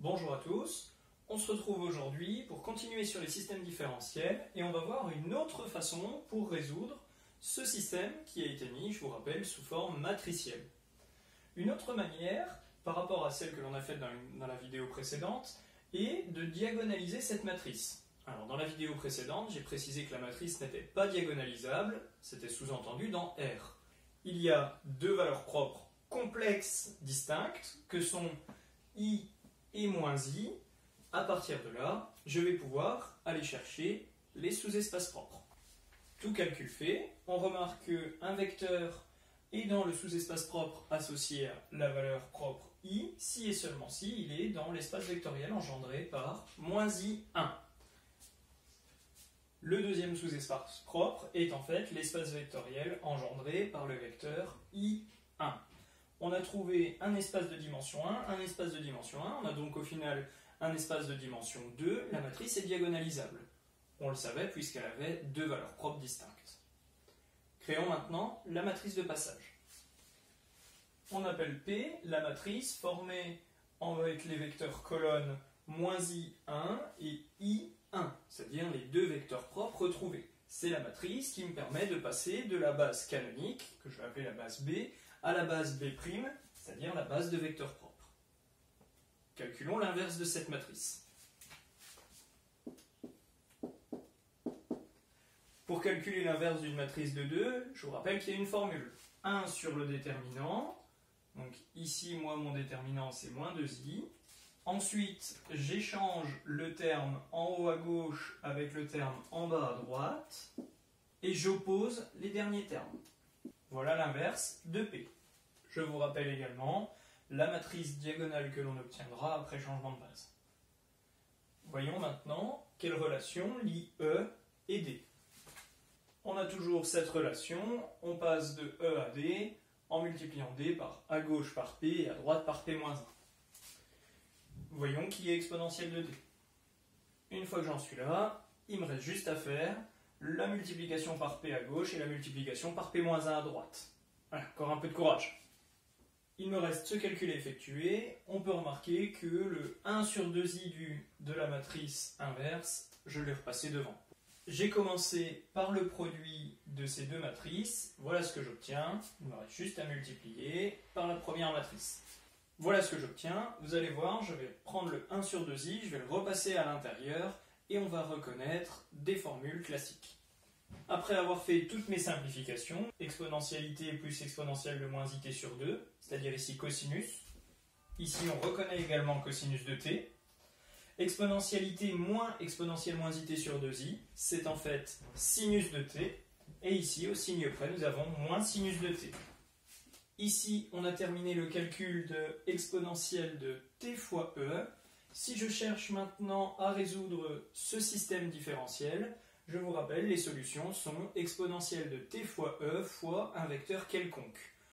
Bonjour à tous, on se retrouve aujourd'hui pour continuer sur les systèmes différentiels et on va voir une autre façon pour résoudre ce système qui a été mis, je vous rappelle, sous forme matricielle. Une autre manière, par rapport à celle que l'on a faite dans la vidéo précédente, est de diagonaliser cette matrice. Alors dans la vidéo précédente, j'ai précisé que la matrice n'était pas diagonalisable, c'était sous-entendu dans R. Il y a deux valeurs propres complexes distinctes que sont I et moins I. À partir de là, je vais pouvoir aller chercher les sous-espaces propres. Tout calcul fait, on remarque qu'un vecteur est dans le sous-espace propre associé à la valeur propre I, si et seulement si il est dans l'espace vectoriel engendré par moins I1. Le deuxième sous-espace propre est en fait l'espace vectoriel engendré par le vecteur I1. On a trouvé un espace de dimension 1, un espace de dimension 1, on a donc au final un espace de dimension 2, la matrice est diagonalisable. On le savait puisqu'elle avait deux valeurs propres distinctes. Créons maintenant la matrice de passage. On appelle P la matrice formée avec les vecteurs colonnes moins I1 et I1, c'est-à-dire les deux vecteurs propres retrouvés. C'est la matrice qui me permet de passer de la base canonique, que je vais appeler la base B, à la base B', c'est-à-dire la base de vecteurs propres. Calculons l'inverse de cette matrice. Pour calculer l'inverse d'une matrice de 2, je vous rappelle qu'il y a une formule. 1 sur le déterminant, donc ici, moi, mon déterminant, c'est moins 2i. Ensuite, j'échange le terme en haut à gauche avec le terme en bas à droite, et j'oppose les derniers termes. Voilà l'inverse de P. Je vous rappelle également la matrice diagonale que l'on obtiendra après changement de base. Voyons maintenant quelle relation lie E et D. On a toujours cette relation, on passe de E à D en multipliant D par à gauche par P et à droite par P-1. Voyons qui est exponentielle de D. Une fois que j'en suis là, il me reste juste à faire la multiplication par P à gauche et la multiplication par P-1 à droite. Voilà, encore un peu de courage. Il me reste ce calcul à effectuer. On peut remarquer que le 1 sur 2i de la matrice inverse, je l'ai repassé devant. J'ai commencé par le produit de ces deux matrices. Voilà ce que j'obtiens. Il me reste juste à multiplier par la première matrice. Voilà ce que j'obtiens. Vous allez voir, je vais prendre le 1 sur 2i, je vais le repasser à l'intérieur et on va reconnaître des formules classiques. Après avoir fait toutes mes simplifications, exponentialité plus exponentielle de moins it sur 2, c'est-à-dire ici cosinus. Ici, on reconnaît également cosinus de t. Exponentialité moins exponentielle moins it sur 2i, c'est en fait sinus de t. Et ici, au signe près, nous avons moins sinus de t. Ici, on a terminé le calcul de exponentielle de t fois e. Si je cherche maintenant à résoudre ce système différentiel, je vous rappelle, les solutions sont exponentielle de t fois e fois un vecteur quelconque.